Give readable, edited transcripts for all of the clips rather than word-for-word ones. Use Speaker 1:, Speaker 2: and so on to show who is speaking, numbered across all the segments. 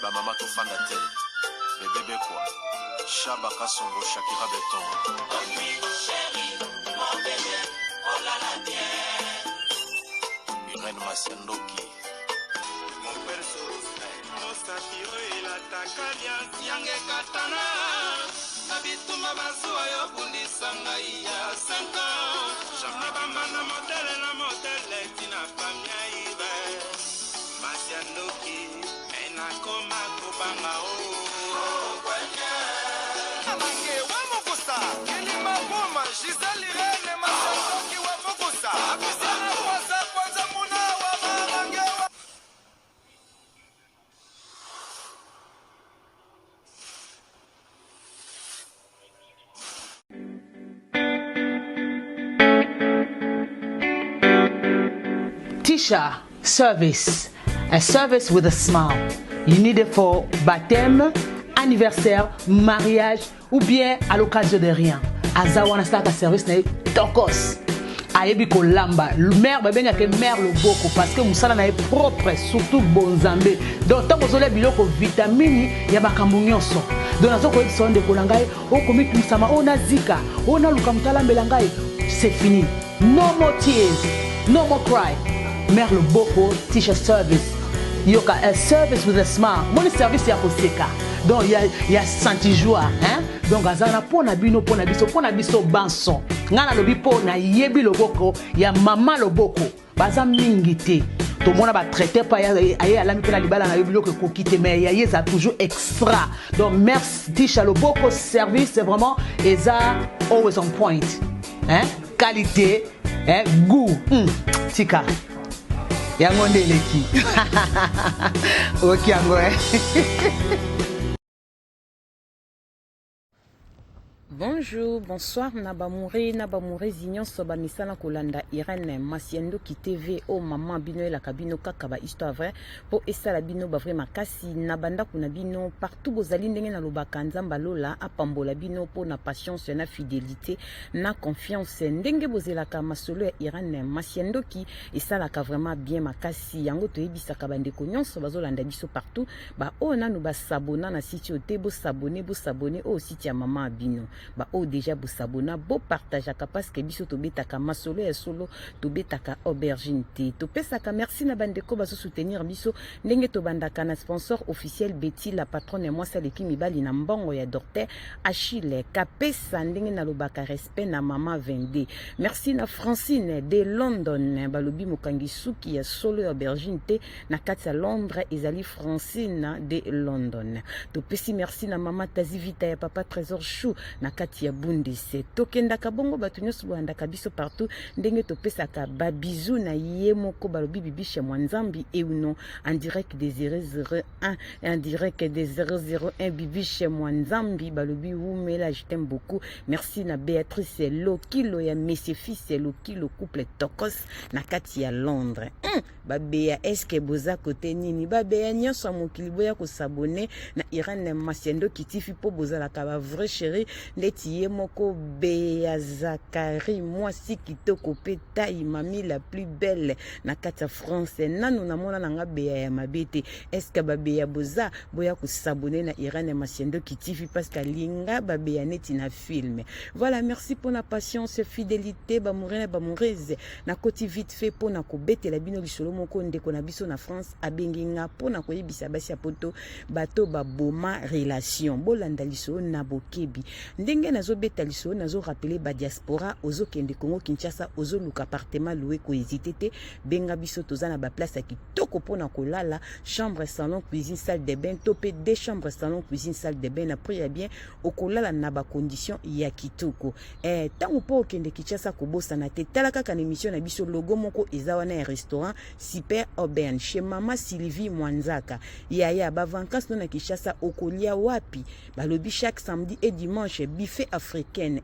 Speaker 1: ba mama to fanda te bébé quoi Chaba Kasongo Shakira Beton Irène Masiandoki
Speaker 2: mon perso Osatiro ilatakalia siange katana Nabituma basua yo bundisanga iya 5 ans Jamna bamana modele tina famia ibe Masiandoki ena koma kubanga o kwenye Amange wa mokusa Kelima boma Giselle Irene Masiandoki wa mokusa Akusana kwanza muna wa mamange wa
Speaker 3: Tisha service, a service with a smile. You need it for baptême, anniversaire, mariage ou bien à l'occasion de rien. Azawana start a service na tokos. Ayebi ko lamba. Mère ba benga ke mère le boko parce que musala na propre surtout bonzambe. Donc tant bozole biloko vitamine ya bakambu nyonso. Donc nazo ko ebisa de kolangai o komi tumsama o nazika o na luka mutala mbelangai. C'est fini. No more tears, no more cry. Mère le boko Tisha service. Yoka a service with a smile. Mon service ya koseka. Donc il y a senti joie, hein? Donc azana pona bino pona biso banson. Ngana lobi pona yebi loboko ya mama loboko. Baza mingi te. To mona ba traiter pa ya alami pela libala na yobiloko kokite mais ya yeza toujours extra. Donc merci Tisha loboko service c'est vraiment eza always on point. Hein? Qualité, hein? Goût. Tika. Yango ndeleki. Ok yango
Speaker 4: Bonjour, bonsoir, Nabamouré, Zignon, Soba Misana Kolanda, Irène, Masiendo qui TV, oh maman, bino et la cabino, kakaba, histoire vrai, pour essa la bino, bavre makasi, Nabanda Kunabino, partout, bozali, n'engue na loba kanzamba lola, apambola bino, pour na patience, na fidélité, na confiance, n'engue bozela kama solo Irène, Masiendo qui, essa la ka vraiment bien makasi, yango to ebisa kabande konyon, sobazolanda biso partout, ba oh na nou ba sabona na site ote, bo sabone, oh site ya maman bino. Ba o déjà bo sabona bo partage parce que biso to betaka masolo ya solo to betaka aubergine te to pesaka merci na bandeko bazo soutenir biso ndenge to bandaka na sponsor officiel Betty la patronne et moi ça leki mibali na mbongo ya docteur Achille kapesa ndenge na lobaka respect na mama 22 merci na Francine de London balobi mokangi suki ya solo ya aubergine te na kati ya Londres ezali Francine de London to pesi merci na mama Tazivita ya papa Trésor Chou na kati ya Bundese tokendaka bongo bato nyonso boandaka biso partout ndenge topesaka ba bisou na ye moko balobi bibishe mwanzambi euno en direct des 001 en direct des 001 bibishe mwanzambi balobi umela je t'aime beaucoup merci na Béatrice Lokilo ya Monsieur Fils Lokilo couple tokos na kati ya Londres babea eske boza kote nini babea nyonso mokili boya ko s'abonner na Irène Masiendo kitifi po bozala ka ba vrai chéri ndeti ye moko Bea Zakari mwasi kitoko pe taille mami la plus belle na kati ya France nanu na mona nanga Bea ya mabete eske babea boza boya ko s'abonner na Irène Masiendo kitifi parce que linga babea neti na film. Voilà, merci pour la patience fidélité ba moureuse na koti vite fait pour na ko bete la bino lisolo moko ndeko na biso na France abenginga pour na ko yebisa basi ya poto bato ba boma relation bolanda lisolo na bokebi ndenge nazo beta lisolo nazo rappeler ba diaspora ozo kende Congo Kinshasa ozo luka appartement loué ko hésiter te benga biso toza na ba place ya kitoko pona ko lala chambre salon cuisine salle de bain topé deux chambres salon cuisine salle de bain après ya bien okolala na ba condition ya kitoko tango po kende Kinshasa ko bosa na te tala kaka na émission na biso logo moko ezawana ya restaurant Super Aubaine chez Mama Sylvie Mwanzaka yaya ba vacances na Kinshasa okolia wapi balobi chaque samedi et dimanche buffet africaine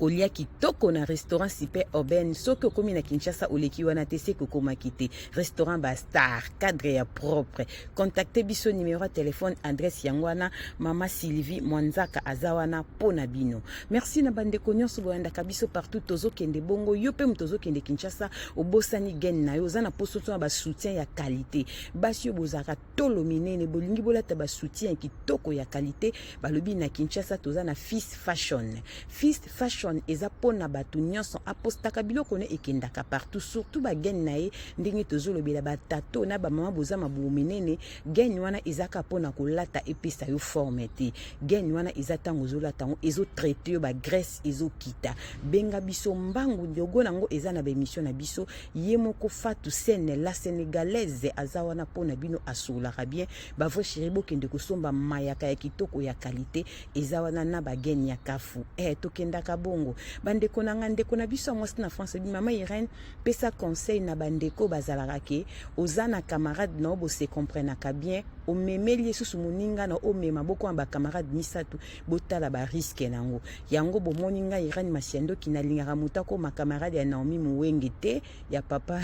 Speaker 4: kolia kitoko na restaurant super urbain soki okomi na Kinshasa oleki wana te se kokomaki te restaurant ba star cadre ya propre contacte biso numéro ya téléphone adresse yango wana mama Sylvie Mwanzaka aza wana pona bino merci na bandeko nyonso boyandaka biso partout tozokende bongo yo pe mutozokende Kinshasa obosani gen na yo oza na poso to ba soutien ya qualité basi yo bozaka tolo minene bolingi bolata ba soutien kitoko ya qualité balobi na Kinshasa toza na Fist Fashion eza pona batu nyonso apostaka biloko ne ekendaka partout surtout ba gen na ye ndenge tozolobela batato na ba mama boza mabu minene gen wana ezaka pona kolata epesa yo forme te gen wana eza tango zolata ngo ezo traiter yo ba graisse ezo kita benga biso mbangu ndiogo nango eza na ba émission na biso ye moko Fatou Sene la sénégalaise aza wana pona bino asolaka bien ba vrai chéri bokende kosomba mayaka ya kitoko ya qualité eza wana na ba gen ya kafu tokendaka bongo bandeko na ndeko na biso mwasi na France bi mama Irène pesa conseil na bandeko bazalaka ke ozana camarade na bo se comprenaka bien o memeli susu muninga na o mema boko ba camarade misatu botala ba risque nango yango bo moninga Irène Masiendo kinalingaka mutako ma camarade ya Naomi Muwenge te ya papa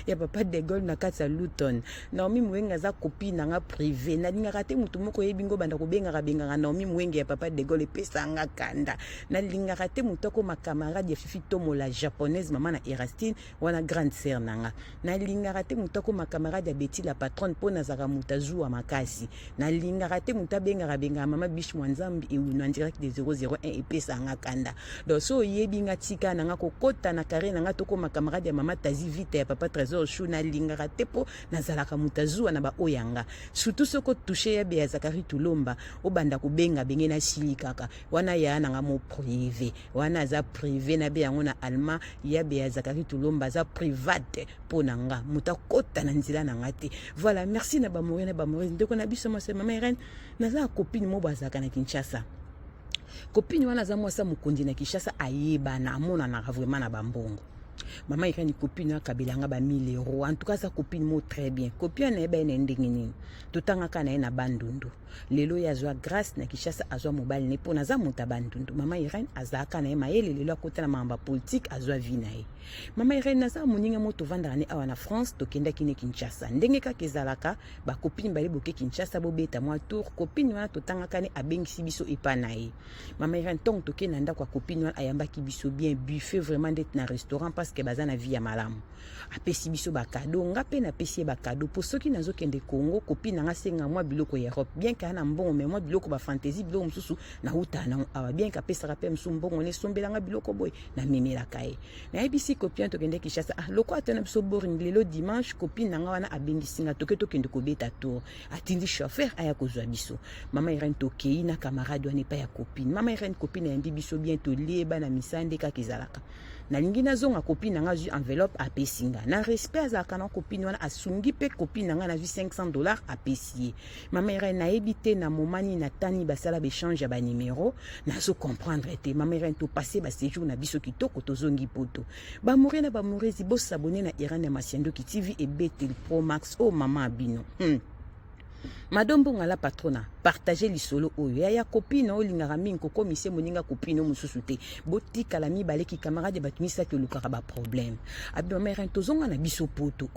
Speaker 4: ya papa de Gaulle na kata Luton Naomi Muwenge aza copine nga privé na lingaka te mutu moko yebingo banda ko bengaka Naomi Muwenge ya papa de Gaulle pesa nga kanda na lingaka te mutako ma camarade ya Fifi Tomo la japonaise mama na Erastine wana grande sœur nanga na lingaka te mutako ma camarade ya Betty la patronne pona zaka mutazu wa makasi na lingaka te mutabenga mama Bish Mwanzambi e en direct de 001 et pesa nga kanda donc so yebinga tika nanga kokota na kare nanga toko ma camarade ya mama Tazi vite ya papa Trésor Chou na lingaka te po na zalaka mutazu na ba oyanga surtout soko toucher ya be ya Zakari Tulomba obanda kubenga benge na silikaka wana ya nanga mo privé wana za privé na be yango na Alma ya be ya Zakari Tulomba za private ponanga mutakota na nzila nanga te voilà merci na ba mori ndeko na biso mo mama Irène naza copine mo bazaka na Kinshasa copine wana za mwasa mukondi na Kinshasa ayeba na amona na vraiment na bambongo Maman Irène copine na kabelanga ba 1000 euros en tout cas sa copine mo très bien copine na eba ene ndenge nini totanga kana na bandundu lelo ya zwa grâce na Kinshasa azwa mobile ne pona za monta bandundu Maman Irène azaka na mayele lelo akota na mamba politique azwa vie na ye Maman Irène na za moninga moto vanda ne awa na France tokenda kine Kinshasa ndenge ka kezalaka ba copine bali boke Kinshasa bo beta moi tour copine wana totanga kana abengisi biso epa na ye Maman Irène tong tokenda nda kwa copine wana ayambaki biso bien buffet vraiment d'être na restaurant parce que baza na vie ya malamu apesi biso ba cadeau ngape na pesi ba cadeau pour ceux qui nazo kende Congo copine nga senga moi biloko ya Europe bien ka na mbongo mais moi biloko ba fantaisie biloko mususu na uta na awa bien ka pesa rapem musu mbongo ne sombelanga biloko boy na memela kai na ebisi copine to kende Kinshasa loko atana biso boring lelo dimanche copine nga wana abengisinga toke kende ko beta tour atindi chauffeur aya kozwa biso Mama Irène tokei na camarade wana pa ya copine Mama Irène copine ya biso bien to lieba na misande ka kizalaka na lingi na zonga copine nga zu enveloppe apesinga na respect azaka na copine wana asungi pe copine nga na vu $500 apesiye Mama Irène na ebité na momani na tani basala échange ya ba numéro na zo comprendre te Mama Irène to passer ba séjour na biso kitoko tozongi poto ba mourir na ba mourezi bo s'abonner na Irène Masiendo ki TV et Betel Pro Max oh mama abino Madame Bongala patrona partager lisolo oyo ya copine olingaka mingi ko komise moninga copine mususu te botika la mibale ki camarade batumisa ke lukaka ba problème abi Mama Irène tozonga na biso poto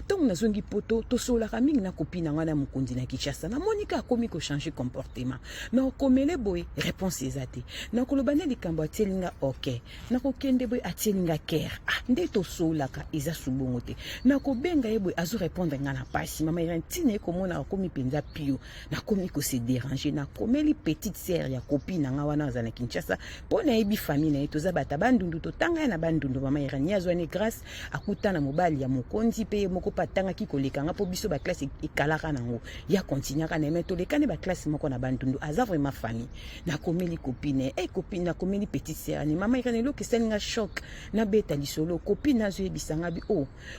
Speaker 4: tong na zongi poto to sola ka mingi na copine ngana mukondi na Kinshasa na monika akomi ko changer comportement na komele boy réponse ezate na kolobane likambo atelinga OK na ko kende boy atelinga care nde to sola ka eza subongo te na ko benga ye boy azo répondre ngana pasi Mama Irène tine ko mona akomi penza pio na komi ko se déranger na komeli petite sœur ya copine nga wana za na Kinshasa pona ebi famille na etoza bata bandundu to tanga na bandundu Mama Irène yazwa ni grâce akuta na mobali ya mokonzi pe moko patanga ki koleka nga po biso ba classe ekalaka nango ya continue ka na meto lekane ba classe moko na bandundu aza vraiment famille na komeli copine copine na komeli petite sœur ni Mama Irène lo kesenga choc na beta lisolo copine azo ebisanga bi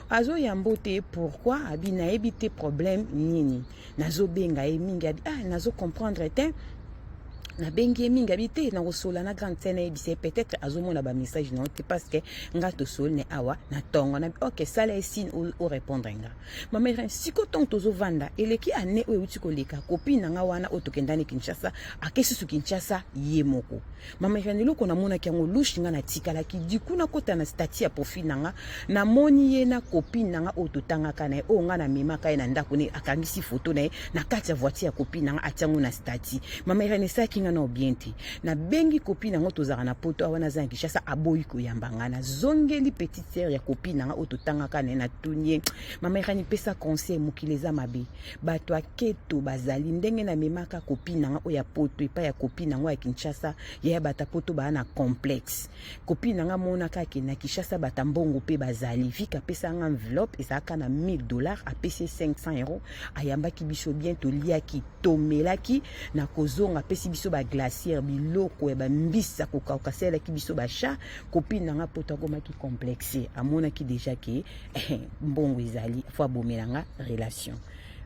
Speaker 4: azo yambote pourquoi abi na ebité problème nini nazo benga mingi abi nazo comprendre te na bengi mingi habité na kosola na grande scène ebise peut-être azomona ba message non te parce que nga to sol ne awa na tongo na OK ça les signe au répondre nga mama ira siko tong tozo vanda eleki ane o uti ko leka copine nga wana otokendani Kinshasa akesi su Kinshasa yemoko mama ira loko na mona kyango lushi nga na tikala ki dikuna kota na statut ya profil nga na moni ye na copine nga ototanga kana o nga na mema kai na ndako ne akangisi photo na kati ya voiture ya copine nga atiango na statut mama ira ne sa kinga na obienti na bengi copine nga tozaka na poto awana za Kinshasa aboyi ko yambanga na zongeli petite sœur ya copine nga ototanga kana na tunye mama ira ni pesa conseil mukileza mabe bato aketo bazali ndenge na memaka copine nga o ya poto epa ya copine nga ya Kinshasa ya bata poto ba na complexe copine nga mona ka ke na Kinshasa bata mbongo pe bazali vika pesa nga enveloppe ezaka na $1000 apesi 500 ayamba ki biso bientôt liaki tomelaki na kozonga pesi biso ba glacière biloko ya ba mbisa ko kaukasela ki biso ba chat copine nga poto goma ki complexe amona ki déjà ke mbongo ezali fo abomelanga relation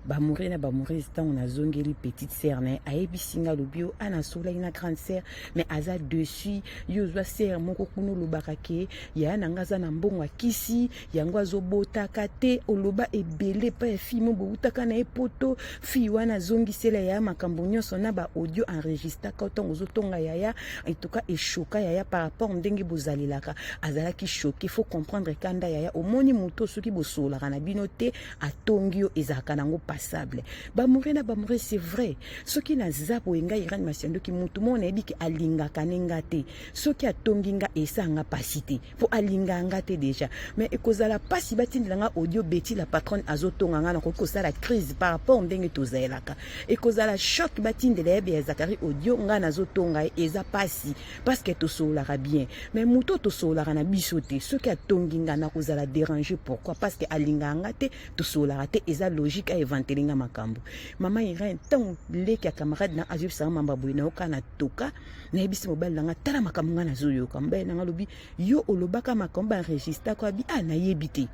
Speaker 4: ba mourir na ba mourir tant on a zongeli petite sœur na ayebisinga lobio ana sola ina grande sœur mais aza dessus yozwa sœur moko kuno lobaka ke ya na ngaza na mbongo akisi yango azobota kate oloba ebele pa ya fi mo botaka na epoto fi wana zongisela ya makambo nyonso na ba audio enregistre ka tongo zotonga yaya en tout cas eshoka yaya par rapport ndenge bozalelaka azalaki choqué faut comprendre kanda yaya omoni moto soki bosola kana binote atongio ezaka nango passable ba mourir c'est vrai ce qui na zapo enga Irène Masiendo ki mutu mona ebi ki alinga kanenga te ce qui atonginga esanga pasité pour alinga ngate déjà mais ekozala pasi batindanga audio beti la patronne azotonga ngana ko sala crise par rapport ndenge tozaelaka ekozala choc batindela ebe Zakari audio ngana azotonga eza pasi parce que tosolara bien mais mutu tosolara na bisote ce qui atonginga na kozala déranger pourquoi parce que alinga ngate tosolara te eza logique à telinga makambo mama Irène tant leki ya camarade na azibisa mamba boy na okana toka na ebisi mobile nga tala makambo nga na zoyo kamba na ngalobi yo olobaka makambo enregistre ko abi na yebite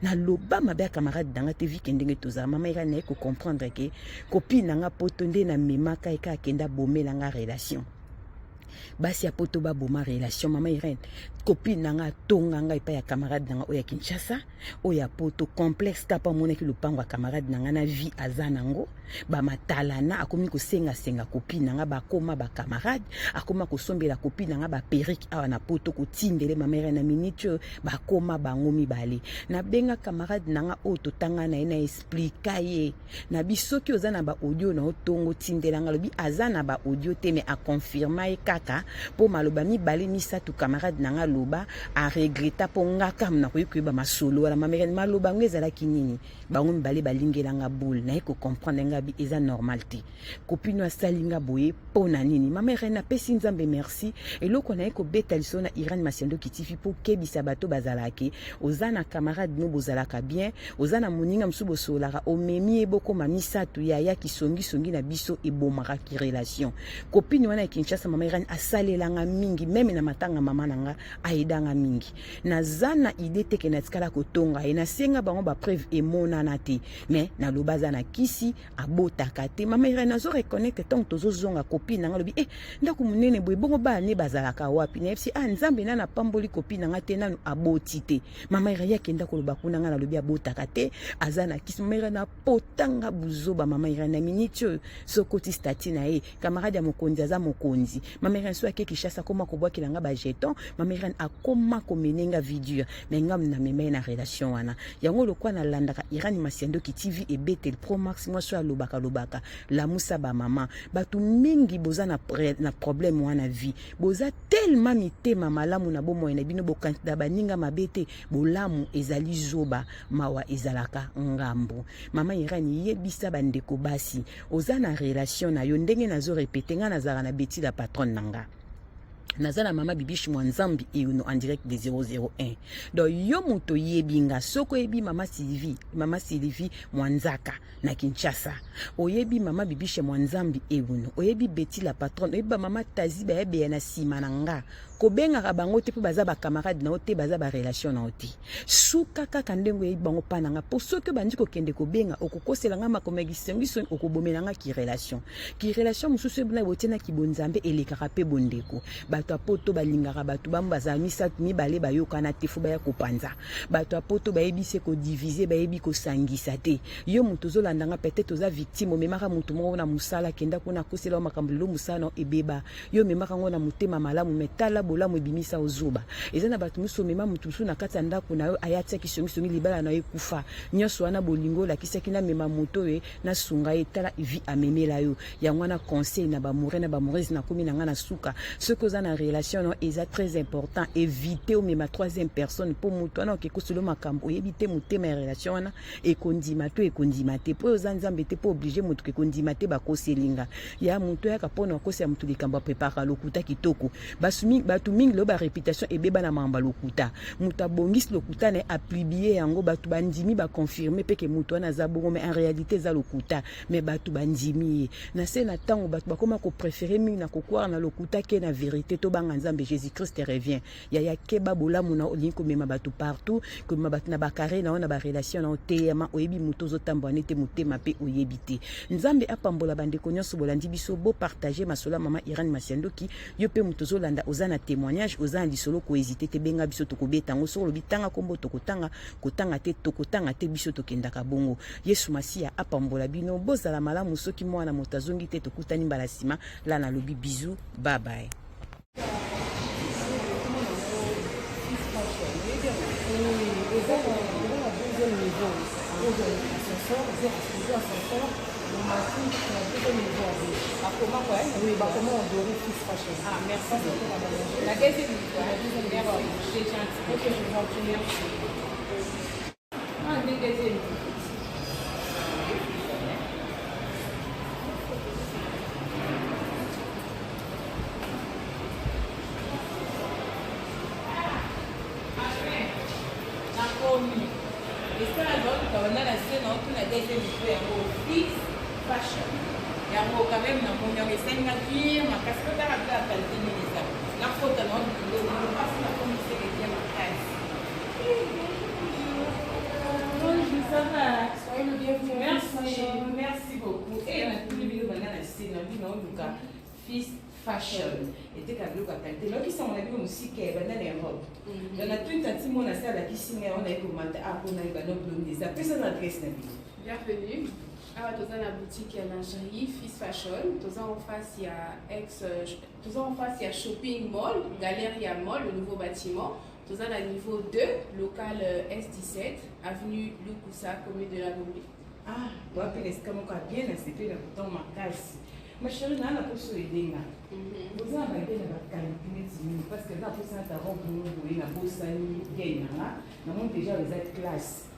Speaker 4: na loba mabe ya camarade danga te vi kendenge toza mama Irène na ko comprendre que copine nga poto nde na memaka eka kenda bomela nga relation basi ya poto ba boma relation mama Irène copine nanga tonga nga ipa ya camarade nanga oya Kinshasa oya poto complexe tapa mona ki lupango ya camarade nanga na vie azanango ba matalana akomi ko senga copine nanga ba koma ba camarade akoma ko sombela copine nanga ba perrique awa na poto ko tindele mama Irène na minute ba koma bango mibale na benga camarade nanga o totanga na ina explica ye na bisoki ozana ba audio na otongo tindela nga lobi azana ba audio te mais a confirmer kaka po maloba mibale misatu camarade nanga loba a regreta po ngaka na koyeba masolo wala mama Irène maloba ngezala kinini bango mibale balingela nga boule na ko comprendre nga bi eza normal te copine asalinga boye pona nini mama Irène apesi nzambe merci eloko na ko beta liso na Irène Masiendo kitifi po kebisa bato bazalaki ozana camarade no bozalaka bien ozana moninga msubo solaka omemi eboko mamisatu ya kisongi na biso ebomaka ki relation copine wana Kinshasa mama Irène asalelanga mingi meme na matanga mama nanga aidanga mingi na zana idée te ke na tikala kotonga e na senga bango ba preuve emona na te mais na lobaza na kisi abotaka te mama Irène azo reconnaître tant tozo zonga copine nanga lobi ndako munene boye bongo ba ne bazalaka wapi na fc nzambe na pamboli copine nanga te nanu aboti te mama Irène yakenda ko loba kuna nga na lobi abotaka te azana kisi mama Irène apotanga buzoba mama Irène na minute sokoti stati na ye camarade ya mokonzi aza mokonzi mama Irène so akeki Kinshasa koma ko bwa kilanga ba jeton mama Irène akoma ko menenga video mais ngam na meme na relation wana yango lokwa na landaka Irène Masiendo ki TV e betel pro max moi so lobaka la musa ba mama batu mingi boza na problème wana vie boza tellement mitema malamu na bomo na bino bokanda baninga mabete bolamu ezali zoba mawa ezalaka ngambo mama Irène yebisa bandeko basi oza na relation na yo ndenge nazo répéter nga nazara na beti la patronne nanga nazana mama bibishi mwanzambi euno en direct de 001 donc yo moto yebinga soko yebi mama Sylvie mwanzaka na Kinshasa oyebi mama bibishi mwanzambi euno oyebi beti la patronne oyebi mama taziba yebe na sima nanga kobenga bango te po baza ba camarade na ote baza ba relation na ote suka kaka ndengo e bango pananga pour ceux que bandi ko kende ko benga okokosela nga makomagi sengiso okobomelanga ki relation mususu bina botina ki bonzambe elekaka pe bondeko bato apoto balingaka bato bambaza misatu mibale bayokana te fu baya kopanza bato apoto bayebise ko diviser bayebi ko sangisa te yo mutu zolandanga peut-être oza victime memaka mutu moko na musala kenda kuna kosela makambo lo musala no ebeba yo memaka ngo na mutema malamu metala bolamu ebimisa ozuba eza na bato musu mema mutu su na kati ndako na yo ayatsa kisongi libala na ekufa nyoso wana bolingo la kisaki na mema moto e na sunga etala vi amemela yo ya mwana conseil na ba mouré na ba moureuse na komi na nga na suka ce que za na relation no eza très important éviter au mema troisième personne pour mutu na ke kosolo makambo éviter mutema relation wana ekondima te po ozanzambe te po obligé mutu ke kondima te ba koselinga ya mutu ya kapona kosia mutu likambo prépara lokuta kitoko basumi batu mingi lo ba réputation ebeba na mamba lokuta mutu abongisi lokuta ne aplibier yango batu bandimi ba confirmer pe ke mutu wana za bongo mais en réalité za lokuta mais batu bandimi na se na tango batu bakoma ko préférer mingi na kokwa na lokuta ke na vérité to banga nzambe Jésus Christ revient ya keba bolamu na olinko mema batu partout que ma batu na bakare na ona ba relation na otema oyebi mutu zo tambo nete mutema pe oyebite nzambe apambola bande konyoso bolandi biso bo partager masola mama Irene Masiandoki yo pe mutu zo landa ozana témoignage ozana lisolo ko hésiter te benga biso to kobeta ngo solo bitanga kombo to kotanga te biso to kendaka bongo Yesu Masia apambola bino bozala malamu soki mwana motazongi te tokutani mbala sima la na lobi bisous bye bye.
Speaker 5: Ah, merci. La deuxième fois. C'est gentil. Ok, je vous en prie, merci. Ah, deuxième.
Speaker 4: Yango quand même na mon yango senga cuir ma casquette à la qualité de ça la photo non le passe la commission de bien ma caisse bonjour ça va soyez le bienvenu merci beaucoup et on a tous les vidéos maintenant la scène na luka fils fashion était kabilo ka qualité là qui sont on a vu musique et banane et robe on a tout un petit mot na ça la qui signe on a commenté à on a eu banon blonde ça peut son adresse na
Speaker 5: bienvenue. Alors, dans la boutique lingerie Fils Fashion, en face il y a Shopping Mall, Galeria Mall, le nouveau bâtiment. Dans la niveau 2, local S17, avenue Lukusa, commune de la Gombe.
Speaker 4: Ah, tu as fait comme bien accepté le bouton ma casse. Ma chérie, n'a pas sur les dégâts. Vous avez été dans la qualité parce que là, tout ça, tu as rencontré la bourse, nous avons déjà les classes.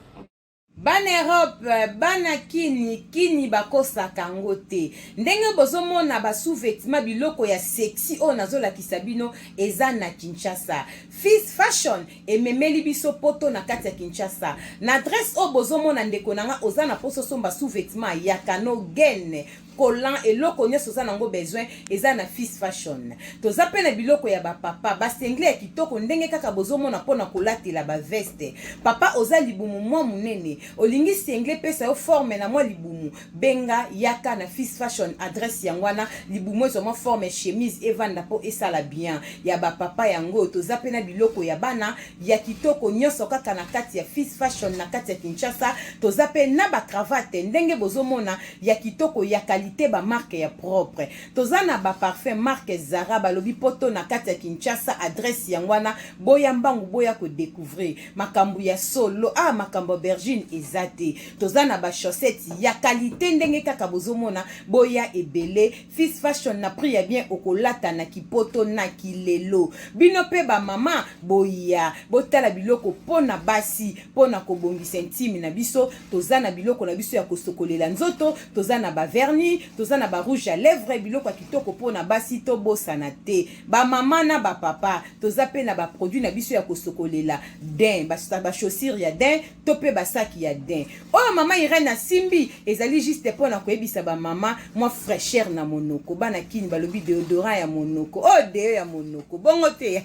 Speaker 4: Bana Europe, bana kini bakosaka ngo te. Ndenge bozomona ba sous-vêtements biloko ya sexy o nazola kisabino eza na Kinshasa. Fils Fashion ememeli biso poto na kati ya Kinshasa. Na adresse o bozomona ndeko nanga ozana poso somba sous-vêtements ya kano gene. Collant et loko nyoso za nango besoin eza na Fils Fashion. Toza pe na biloko ya ba papa ba sengle kitoko ndenge kaka bozomona pona kolatela ba veste. Papa oza libumu mwa munene. Olingi sengle pesa yo forme na mwa libumu. Benga yaka na Fils Fashion adresse yangwana libumu zo mwa forme chemise evanda po esala bien. Ya ba papa yango toza pe na biloko ya bana ya kitoko nyoso kaka na kati ya Fils Fashion na kati ya Kinshasa. Toza pe na ba cravate ndenge bozomona ya kitoko ya qualité ba marque ya propre. Tozana ba parfum marque Zara balobi poto na kati ya Kinshasa adresse yangwana boya mbangu boya ko découvrir makambu ya solo makambo bergine ezate. Tozana ba chaussettes ya qualité ndenge kaka bozomona boya ebele. Fils Fashion na prix ya bien okolata na kipoto na kilelo. Bino pe ba mama boya botala biloko pona basi pona kobongisa intime na biso. Tozana biloko na biso ya kosokolela nzoto. Tozana ba vernis parfum, toza na ba rouge à lèvres biloko ya kitoko pona basi to bosana te. Ba mama na ba papa, toza pe na ba produit na biso ya kosokolela din, ba chaussures ya din, to pe ba sac ya din. Oh mama Irene na simbi, ezali juste pona koyebisa ba mama moi fraîcheur na monoko. Bana kini balobi déodorant ya monoko. Oh deo ya monoko. Bongo te.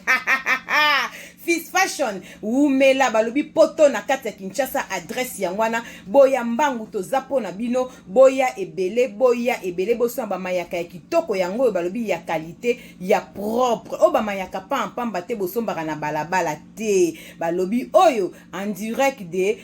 Speaker 4: Fist Fashion umela balobi poto na kati ya Kinshasa, adresse ya wana boya mbangu toza pona bino, boya ebele boso ba mayaka ya kitoko yango balobi ya qualité ya propre. O ba mayaka pamba te bosombaka na balabala te, balobi oyo en direct de